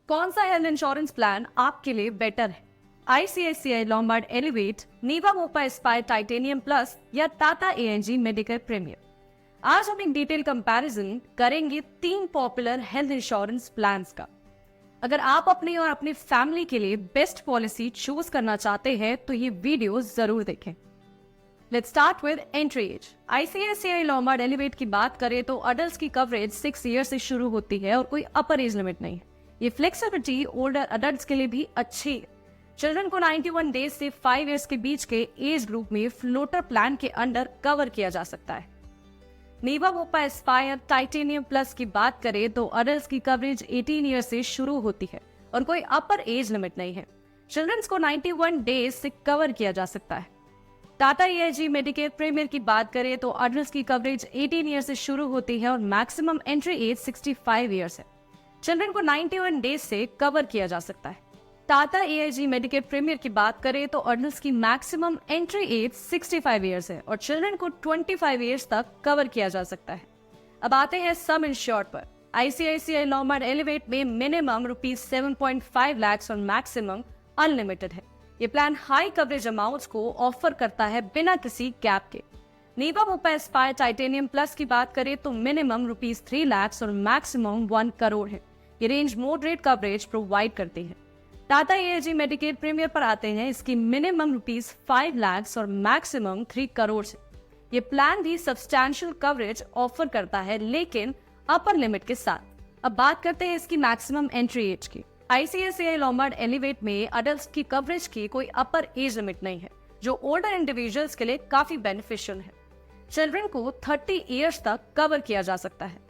कौन सा health insurance plan आपके लिए बेटर है? ICICI Lombard Elevate, Niva Bupa Aspire Titanium plus या टाटा एएनजी मेडिकेयर प्रीमियम? आज हम एक डिटेल कंपैरिजन करेंगे तीन पॉपुलर हेल्थ इंश्योरेंस प्लान्स का। अगर आप अपने और अपनी फैमिली के लिए बेस्ट पॉलिसी चूज करना चाहते हैं तो ये वीडियो जरूर देखें। Let's start with entry age. ICICI Lombard Elevate की बात करें तो अडल्ट की कवरेज 6 ईयर से शुरू होती है और कोई अपर एज लिमिट नहीं है। ये फ्लेक्सिबिलिटी ओल्डर अडल्ट्स के लिए भी अच्छी है। चिल्ड्रन को 91 डेज से 5 इयर्स के बीच के एज ग्रुप में फ्लोटर प्लान के अंडर कवर किया जा सकता है। Niva Bupa Aspire Titanium plus की बात करें तो अडल्ट्स की कवरेज 18 ईयर से शुरू होती है और कोई अपर एज लिमिट नहीं है। चिल्ड्रंस को 91 डेज से कवर किया जा सकता है। टाटा एआईजी मेडिकेयर प्रीमियर की बात करें तो अडल्ट्स की कवरेज 18 ईयर से शुरू होती है और मैक्सिमम एंट्री एज 65 ईयर्स है। चिल्ड्रन को 91 डेज से कवर किया जा सकता है। टाटा एआईजी मेडिकेयर प्रीमियर की बात करें तो अडल्ट्स की मैक्सिमम एंट्री एज 65 ईयर्स है और चिल्ड्रन को 25 ईयर्स तक कवर किया जा सकता है। अब आते हैं सम इंश्योर्ड पर। आईसीआईसीआई लॉम्बार्ड एलिवेट में मिनिमम ₹7.5 लाख और मैक्सिमम अनलिमिटेड है। ये प्लान हाई कवरेज अमाउंट्स को ऑफर करता है बिना किसी कैप के। नीवा मोपा एस्पायर टाइटेनियम प्लस की बात करें तो मिनिमम ₹3 लाख और मैक्सिमम 1 करोड़ है। ये रेंज मॉडरेट कवरेज प्रोवाइड करती है। टाटा एआईजी मेडिकेयर प्रीमियर पर आते हैं। इसकी मिनिमम ₹5 लाख और मैक्सिमम 3 करोड़ है। ये प्लान भी सब्सटैंशियल कवरेज ऑफर करता है लेकिन अपर लिमिट के साथ। अब बात करते हैं इसकी मैक्सिमम एंट्री एज की। आईसीआईसीआई लॉम्बार्ड एलिवेट में अडल्ट्स की कवरेज की कोई अपर एज लिमिट नहीं है, जो ओल्डर इंडिविजुअल्स के लिए काफी बेनिफिशियल है। चिल्ड्रन को 30 इयर्स तक कवर किया जा सकता है।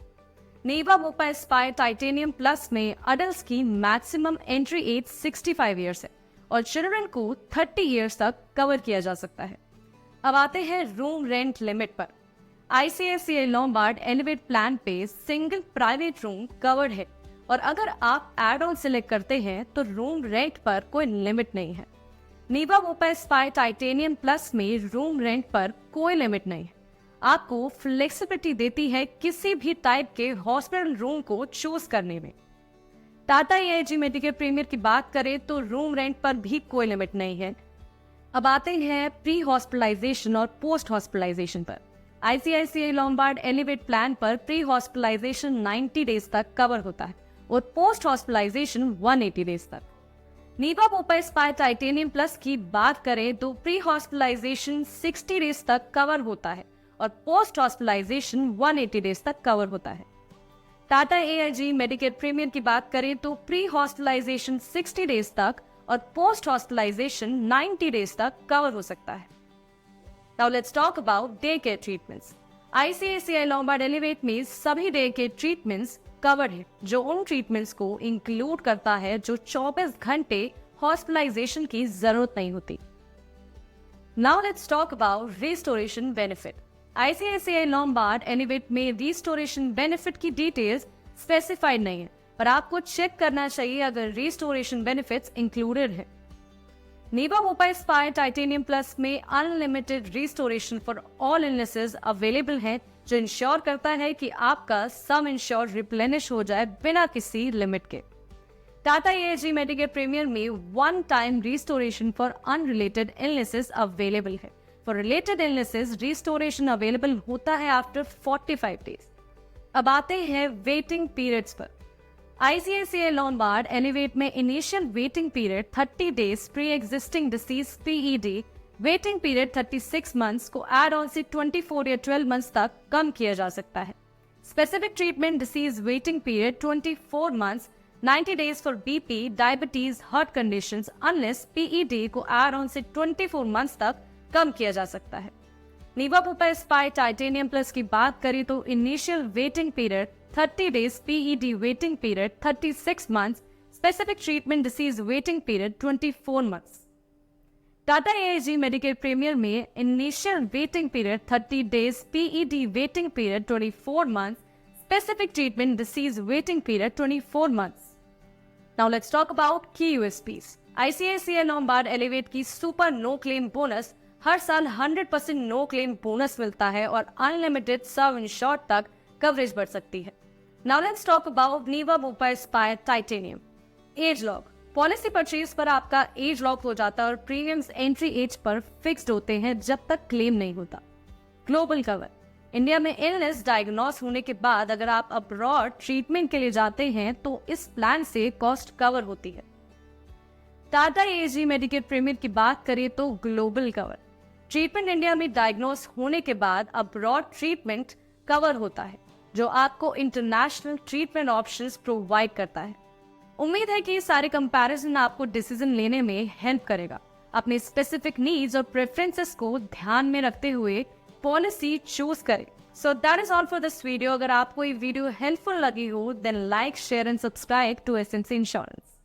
Niva Bupa Aspire Titanium plus में अडल्ट्स की मैक्सिमम एंट्री एज 65 इयर्स है और चिल्ड्रन को 30 इयर्स तक कवर किया जा सकता है। अब आते हैं रूम रेंट लिमिट पर। आईसीआईसीआई लॉम्बार्ड एलिवेट प्लान पे सिंगल प्राइवेट रूम कवर्ड है और अगर आप एड ऑन सिलेक्ट करते हैं तो रूम रेंट पर कोई लिमिट नहीं है। Niva Bupa Aspire Titanium plus में रूम रेंट पर कोई लिमिट नहीं है। आपको फ्लेक्सिबिलिटी देती है किसी भी टाइप के हॉस्पिटल रूम को चूज करने में। टाटा एआईजी मेडिकेयर प्रीमियर की बात करें तो रूम रेंट पर भी कोई लिमिट नहीं है। अब आते हैं प्री हॉस्पिटलाइजेशन और पोस्ट हॉस्पिटलाइजेशन पर। आईसीआईसीआई लॉम्बार्ड एलिवेट प्लान पर प्री हॉस्पिटलाइजेशन 90 डेज तक कवर होता है और पोस्ट हॉस्पिटलाइजेशन 180 डेज तक। नीवा मोपा एस्पायर टाइटेनियम प्लस की बात करें तो प्री हॉस्पिटलाइजेशन 60 डेज तक कवर होता है और पोस्ट हॉस्पिटलाइजेशन 180 डेज तक कवर होता है। टाटा एआईजी मेडिकेयर प्रीमियर की बात करें तो प्री हॉस्पिटलाइजेशन 60 डेज तक और पोस्ट हॉस्पिटलाइजेशन 90 डेज तक कवर हो सकता है। Now let's talk about day care treatments. ICICI Lombard Elevate में सभी डे केयर ट्रीटमेंट्स कवर्ड है, जो उन ट्रीटमेंट्स को इंक्लूड करता है जो 24 घंटे हॉस्पिटलाइजेशन की जरूरत नहीं होती। Now let's talk about restoration benefit. ICICI Lombard Elevate में रिस्टोरेशन बेनिफिट की डिटेल्स स्पेसिफाइड नहीं है, पर आपको चेक करना चाहिए अगर रिस्टोरेशन बेनिफिट्स इंक्लूडेड है। Niva Bupa Aspire Titanium plus में unlimited restoration for all illnesses available है, जो इंश्योर करता है कि आपका सम इंश्योर रिप्लेनिश हो जाए बिना किसी लिमिट के। टाटा एआईजी मेडिकेयर प्रीमियर में 1 time restoration for unrelated illnesses available है। For related illnesses restoration available होता है आफ्टर 45 डेज। अब आते हैं वेटिंग पीरियड्स पर। आईसीआईसीआई लॉम्बार्ड एलिवेट में initial waiting period 30 days pre existing disease PED, waiting period 36 months को एड ऑन से 24 या 12 मंथ्स तक कम किया जा सकता है। Specific treatment disease waiting period 24 months, 90 days for BP, diabetes, heart conditions unless PED को एड ऑन से 24 मंथ्स तक कम किया जा सकता है। Niva Bupa Aspire Titanium plus की बात करें तो initial waiting period 30 days, PED waiting period 36 months, specific treatment disease waiting period 24 months. Tata AIG Medicare Premier में initial waiting period 30 days, PED waiting period 24 months, specific treatment disease waiting period 24 months. Now let's talk about की USPs. ICICI Lombard Elevate की super no claim bonus हर साल 100% no claim bonus मिलता है और unlimited सब insured तक coverage बढ़ सकती है। Now let's talk about Niva Bupa Aspire Titanium. Age lock, policy purchase पर आपका एज लॉक हो जाता है और प्रीमियम्स एंट्री एज पर फिक्स्ड होते हैं जब तक क्लेम नहीं होता। ग्लोबल कवर, इंडिया में इलनेस डायग्नोस होने के बाद अगर आप अब्रॉड ट्रीटमेंट के लिए जाते हैं तो इस प्लान से कॉस्ट कवर होती है। टाटा एएजी मेडिकेयर प्रीमियम की बात करें तो ग्लोबल कवर, ट्रीटमेंट इंडिया में डायग्नोस होने के बाद अब्रॉड ट्रीटमेंट कवर होता है जो आपको इंटरनेशनल ट्रीटमेंट ऑप्शंस प्रोवाइड करता है। उम्मीद है कि ये सारे कंपैरिजन आपको डिसीजन लेने में हेल्प करेगा। अपने स्पेसिफिक नीड्स और प्रेफरेंसेस को ध्यान में रखते हुए पॉलिसी चूज करें। So that is all for this video. अगर आपको ये वीडियो हेल्पफुल लगी हो then like, share and subscribe to Essency insurance.